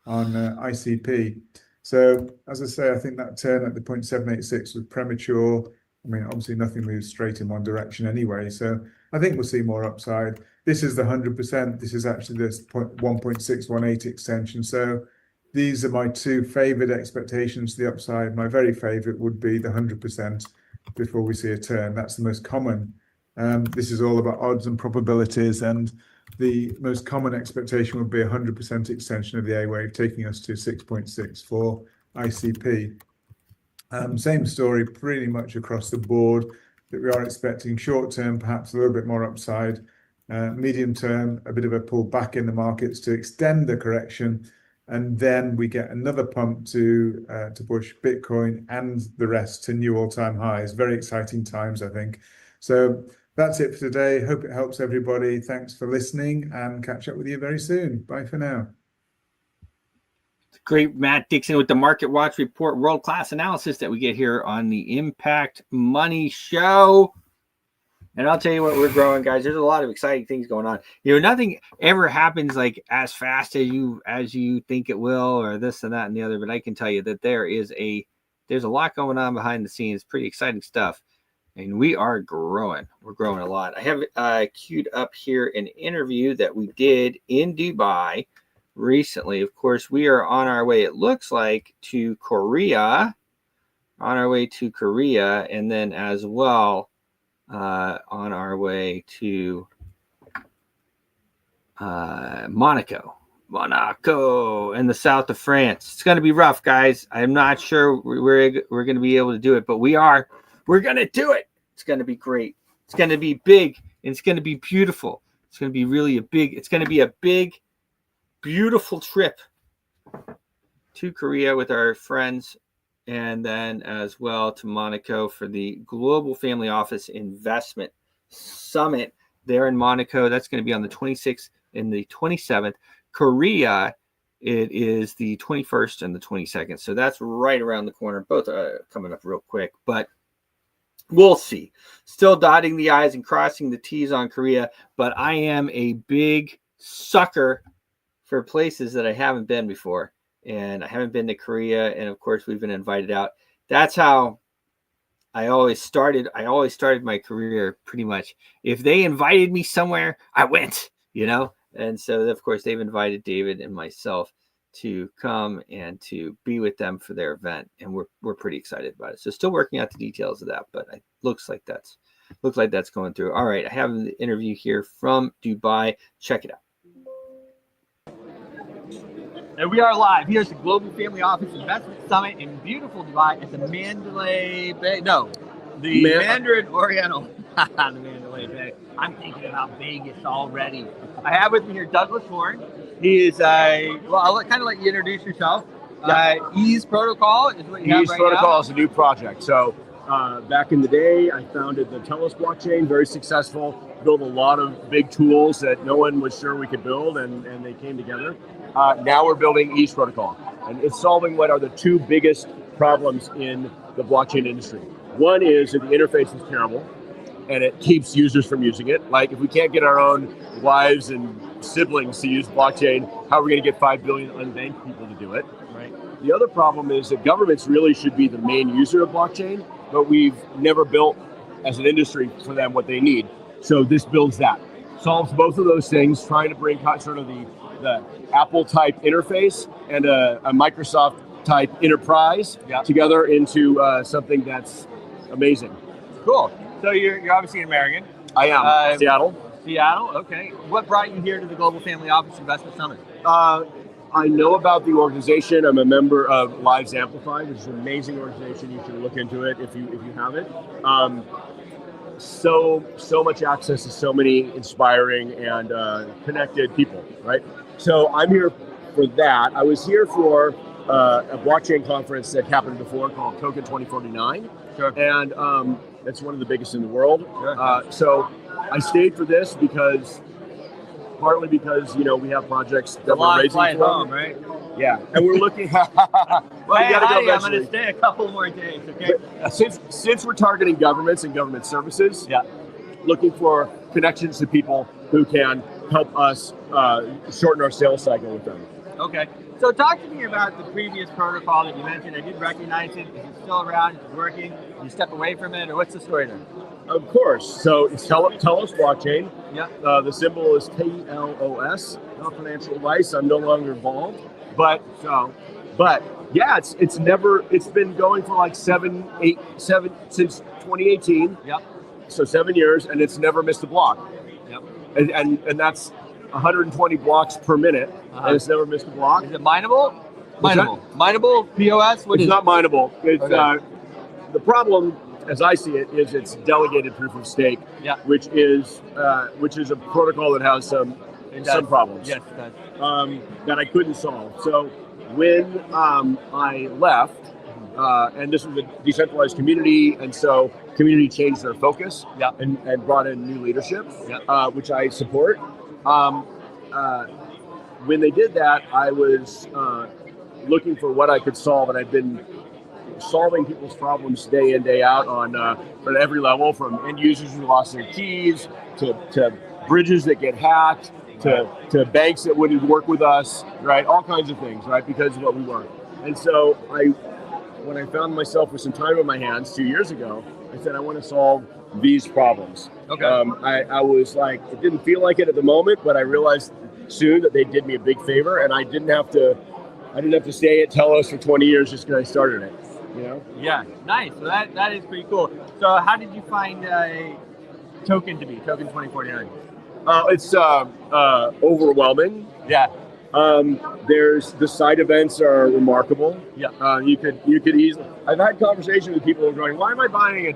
on ICP. So as I say, I think that turn at the 0.786 was premature. I mean, obviously nothing moves straight in one direction anyway, so I think we'll see more upside. This is the 100%. This is actually this 1.618 extension. So these are my two favorite expectations to the upside. My very favorite would be the 100% before we see a turn. That's the most common. This is all about odds and probabilities, and the most common expectation would be 100% extension of the A wave, taking us to 6.64 ICP. Same story pretty much across the board, that we are expecting short term, perhaps a little bit more upside. Medium term, a bit of a pull back in the markets to extend the correction. And then we get another pump to push Bitcoin and the rest to new all-time highs. Very exciting times, I think. So that's it for today. Hope it helps everybody. Thanks for listening, and catch up with you very soon. Bye for now. Great Matt Dixon with the Market Watch Report, world-class analysis that we get here on the Impact Money Show. And I'll tell you what, we're growing, guys. There's a lot of exciting things going on. Nothing ever happens like as fast as you think it will, or this and that and the other. But I can tell you that there's a lot going on behind the scenes. Pretty exciting stuff. And we are growing. We're growing a lot. I have queued up here an interview that we did in Dubai recently. Of course, we are on our way, it looks like, to Korea. On our way to Korea, and then as well on our way to Monaco in the south of France. It's going to be rough, guys. I'm not sure we're going to be able to do it, but we're going to do it. It's going to be great. It's going to be big, and it's going to be beautiful. It's going to be it's going to be a big, beautiful trip to Korea with our friends, and then as well to Monaco for the Global Family Office Investment Summit there in Monaco. That's going to be on the 26th and the 27th. Korea, it is the 21st and the 22nd. So that's right around the corner. Both are coming up real quick, but we'll see. Still dotting the I's and crossing the T's on Korea, but I am a big sucker for places that I haven't been before. And I haven't been to Korea, and of course we've been invited out. That's how I always started my career, pretty much. If they invited me somewhere, I went, And so of course they've invited David and myself to come and to be with them for their event, and we're pretty excited about it. So still working out the details of that, but it looks like that's going through. All right, I have an interview here from Dubai. Check it out. And we are live. Here's the Global Family Office Investment Summit in beautiful Dubai at the Mandalay Bay. No, the Mandarin Oriental. The Mandalay Bay. I'm thinking about Vegas already. I have with me here Douglas Horn. He is I'll kind of let you introduce yourself. Ease Protocol is what you have right now. Ease Protocol is a new project. So back in the day, I founded the Telos blockchain, very successful. Built a lot of big tools that no one was sure we could build, and they came together. Now we're building Ease Protocol, and it's solving what are the two biggest problems in the blockchain industry. One is that the interface is terrible, and it keeps users from using it. Like, if we can't get our own wives and siblings to use blockchain, how are we going to get 5 billion unbanked people to do it? Right. The other problem is that governments really should be the main user of blockchain, but we've never built as an industry for them what they need. So this builds that. Solves both of those things, trying to bring sort of the Apple-type interface and a Microsoft-type enterprise together into something that's amazing. Cool. So you're obviously an American. I am. Seattle, okay. What brought you here to the Global Family Office Investment Summit? I know about the organization. I'm a member of Lives Amplified, which is an amazing organization. You should look into it if you haven't. so much access to so many inspiring and connected people, right? So I'm here for that. I was here for a blockchain conference that happened before called Token 2049, Sure. and it's one of the biggest in the world. Sure. So I stayed for this partly because we have projects that we're raising flight for. home, right? Yeah, and we're looking. Well, you gotta go I'm going eventually. to stay a couple more days, okay? But since we're targeting governments and government services, Yeah. looking for connections to people who can help us shorten our sales cycle with them. Okay. So talk to me about the previous protocol that you mentioned. I did recognize it. Is it still around? Is it working? You step away from it, or what's the story there? Of course. So it's Telos blockchain. Yeah. The symbol is TLOS. No financial advice. I'm no longer involved. But yeah, it's been going for like seven since 2018. Yep. So 7 years, and it's never missed a block. Yep. And that's 120 blocks per minute, and it's never missed a block. Is it mineable? What's Mineable. Mineable POS? What It's is not mineable. It's Okay. the problem, as I see it, is it's delegated proof of stake, Yeah. which is a protocol that has some problems Yes, it does. that I couldn't solve. So when I left, and this was a decentralized community, and so community changed their focus Yeah. and brought in new leadership, Yeah. which I support. When they did that, I was looking for what I could solve, and I've been solving people's problems day in, day out on at every level, from end users who lost their keys to bridges that get hacked to banks that wouldn't work with us, right? All kinds of things, right? Because of what we were. And so when I found myself with some time on my hands 2 years ago, I said, I want to solve these problems. Okay. I was like, it didn't feel like it at the moment, but I realized soon that they did me a big favor, and I didn't have to stay at Telos for 20 years just because I started it. Yeah. Nice. So that is pretty cool. So how did you find Token to be? Token 2049. It's overwhelming. Yeah. There's the side events are remarkable. Yeah. You could easily. I've had conversations with people who are going, why am I buying a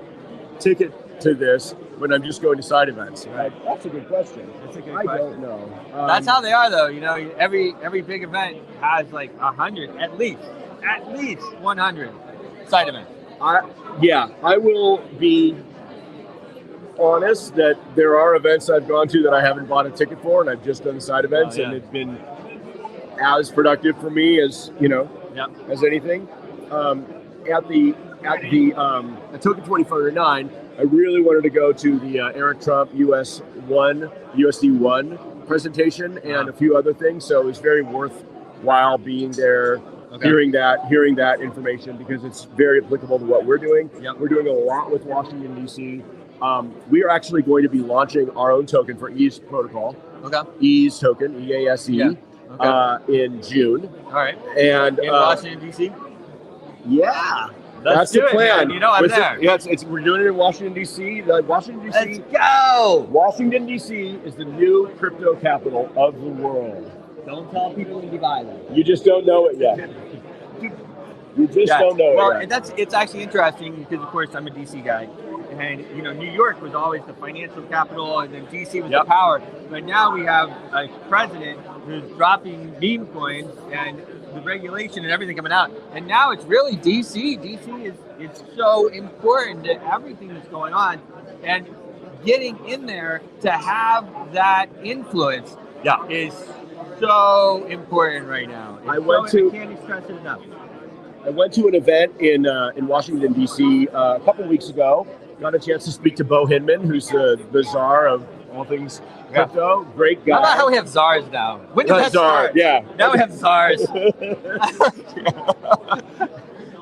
ticket to this when I'm just going to side events? Right? That's a good question. That's a good I question. don't know. That's how they are, though. Every big event has like 100, at least 100 side events. I will be honest that there are events I've gone to that I haven't bought a ticket for, and I've just done side events, and it's been as productive for me as as anything. At Token 2049, I really wanted to go to the Eric Trump USD1 presentation and a few other things, so it was very worthwhile being there. Okay. Hearing that information, because it's very applicable to what we're doing. Yep. We're doing a lot with Washington, D.C. We are actually going to be launching our own token for EASE protocol. Okay. EASE token, EASE, Yeah. Okay. in June. All right. And in Washington, D.C.? Yeah. Let's That's do the it, plan. man. I'm there. We're doing it in Washington, D.C. Washington, D.C. Let's go! Washington, D.C. is the new crypto capital of the world. Don't tell people in Dubai that. You just don't know it yet. You just don't know well, it yet. And it's actually interesting because, of course, I'm a DC guy, and New York was always the financial capital, and then DC was the power. But now we have a president who's dropping meme coins and the regulation and everything coming out, and now it's really DC. DC is so important to everything that's going on, and getting in there to have that influence is so important right now. I can't express it enough. I went to an event in Washington, D.C. A couple weeks ago. Got a chance to speak to Bo Hinman, who's the czar of all things crypto. Great guy. How about how we have czars now? When did that start? Yeah. Now we have czars.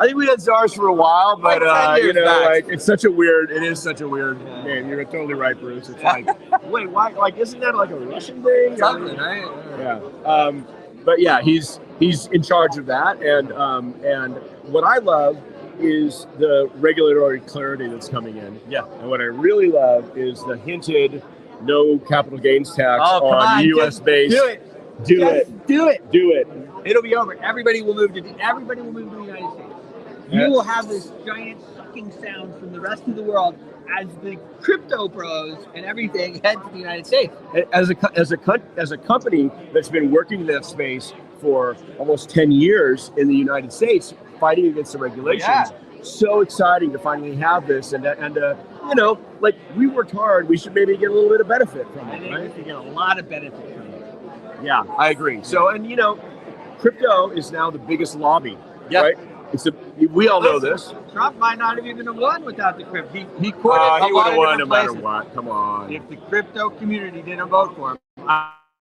I think we had czars for a while, but Like 10 years back. it's such a weird name. You're totally right, Bruce. It's like, wait, why? Like, isn't that like a Russian thing? Something, right? Yeah. But yeah, he's in charge of that, and what I love is the regulatory clarity that's coming in. Yeah. And what I really love is the hinted no capital gains tax on U.S.-based. Do it. Do it. It'll be over. Everybody will move to the United States. You will have this giant mocking sounds from the rest of the world as the crypto bros and everything head to the United States. As a company that's been working in that space for almost 10 years in the United States, fighting against the regulations, so exciting to finally have this, and you know, like, we worked hard. We should maybe get a little bit of benefit from it. I think right? we should get a lot of benefit from it. Yeah, I agree. So, and you know, crypto is now the biggest lobby. Yep. Right? We all know this. Trump might not have even won without the crypto. He courted He would have won no matter what. Come on. If the crypto community didn't vote for him.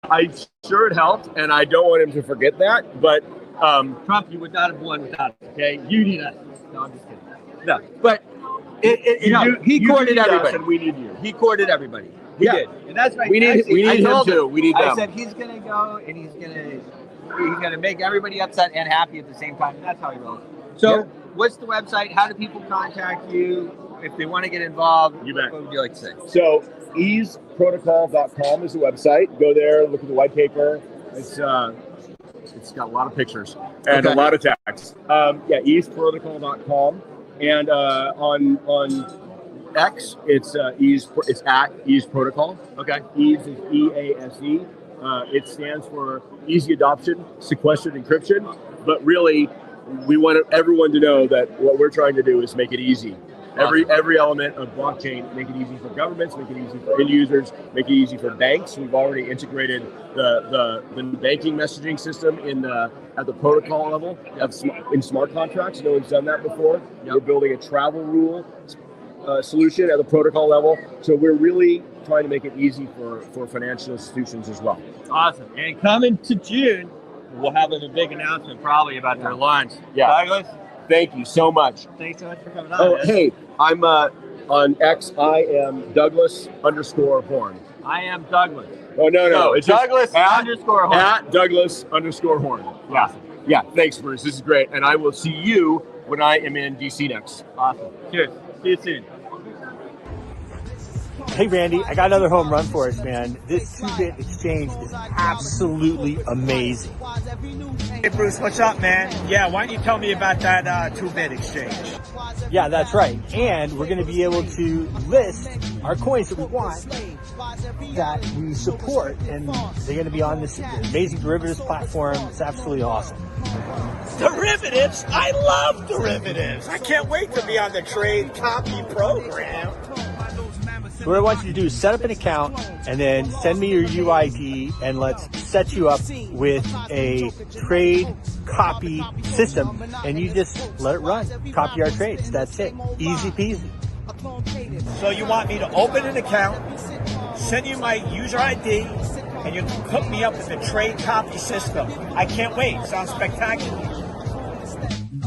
I'm sure it helped, and I don't want him to forget that. But Trump, you would not have won without it. Okay, you need us. No, I'm just kidding. No, but he courted everybody. And we need you. He courted everybody. He did, and that's right. We need him too. We need them. I said he's gonna go, and he's gonna make everybody upset and happy at the same time. And that's how he rolls. So, what's the website? How do people contact you if they want to get involved? You bet. What would you like to say? So, easeprotocol.com is the website. Go there, look at the white paper. It's got a lot of pictures and a lot of text. easeprotocol.com, and on X, it's at Ease Protocol. Okay. Ease is EASE. It stands for Easy Adoption, Sequestered Encryption. But really, we want everyone to know that what we're trying to do is make it easy. Every element of blockchain, make it easy for governments, make it easy for end users, make it easy for banks. We've already integrated the banking messaging system at the protocol level in smart contracts. No one's done that before. Yep. We're building a travel rule solution at the protocol level. So we're really trying to make it easy for financial institutions as well. Awesome. And coming to June, we'll have a big announcement probably about their launch. Yeah. Douglas, thank you so much. thanks so much for coming on. Oh, hey, I'm on X. I am Douglas_Horn. I am Douglas. Oh, no. It's Douglas _Horn. At Douglas_Horn. Yeah. Awesome. Yeah. Thanks, Bruce. This is great. And I will see you when I am in DC next. Awesome. Cheers. See you soon. Hey Randy, I got another home run for us, man. This 2-bit exchange is absolutely amazing. Hey Bruce, what's up, man? Yeah, why don't you tell me about that 2-bit exchange? Yeah, that's right. And we're going to be able to list our coins that we want that we support, and they're going to be on this amazing derivatives platform. It's absolutely awesome. Derivatives? I love derivatives. I can't wait to be on the trade copy program. So what I want you to do is set up an account and then send me your UID, and let's set you up with a trade copy system, and you just let it run. Copy our trades. That's it. Easy peasy. So you want me to open an account, send you my user ID, and you can hook me up with the trade copy system. I can't wait. Sounds spectacular.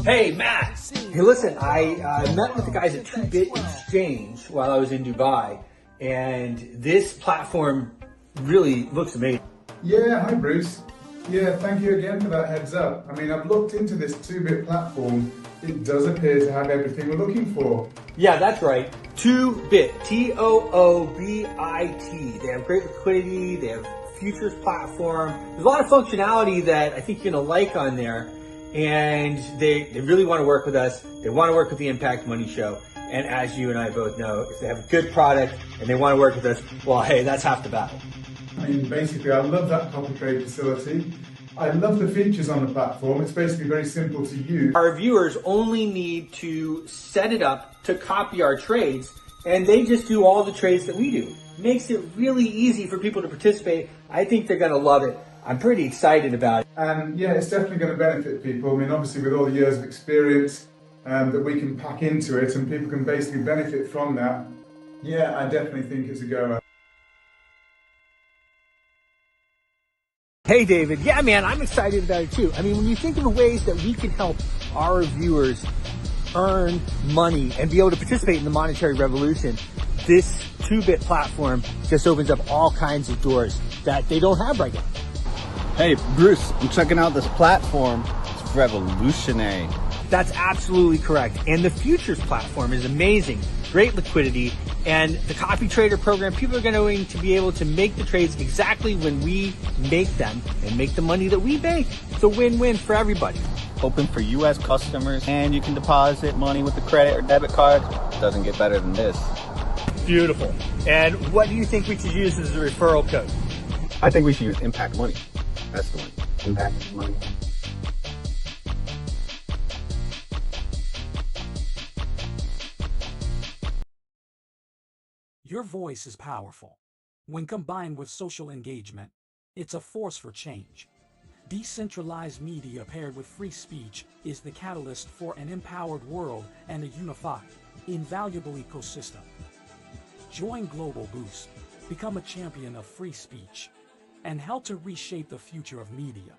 Hey, Matt. Hey, listen, I met with the guys at 2-Bit Exchange while I was in Dubai, and this platform really looks amazing. Yeah, hi Bruce. Yeah, thank you again for that heads up. I mean, I've looked into this 2-bit platform. It does appear to have everything we're looking for. Yeah, that's right. 2-Bit, Toobit. They have great liquidity. They have futures platform. There's a lot of functionality that I think you're gonna like on there. And they really want to work with us. They want to work with the Impact Money Show. And as you and I both know, if they have a good product and they want to work with us, well, hey, that's half the battle. I mean, basically, I love that copy trade facility. I love the features on the platform. It's basically very simple to use. Our viewers only need to set it up to copy our trades, and they just do all the trades that we do. Makes it really easy for people to participate. I think they're going to love it. I'm pretty excited about it. And yeah, it's definitely going to benefit people. I mean, obviously with all the years of experience that we can pack into it, and people can basically benefit from that. Yeah, I definitely think it's a goer. Hey David, yeah man, I'm excited about it too. I mean, when you think of the ways that we can help our viewers earn money and be able to participate in the monetary revolution, this 2-bit platform just opens up all kinds of doors that they don't have right now. Hey, Bruce, I'm checking out this platform. It's revolutionary. That's absolutely correct. And the futures platform is amazing. Great liquidity. And the copy trader program, people are going to be able to make the trades exactly when we make them and make the money that we make. It's a win-win for everybody. open for U.S. customers, and you can deposit money with the credit or debit card. Doesn't get better than this. Beautiful. And what do you think we should use as a referral code? I think we should use Impact Money. That's the one. Impact Money. Your voice is powerful. When combined with social engagement, it's a force for change. Decentralized media paired with free speech is the catalyst for an empowered world and a unified, invaluable ecosystem. Join Global Boost, become a champion of free speech, and help to reshape the future of media.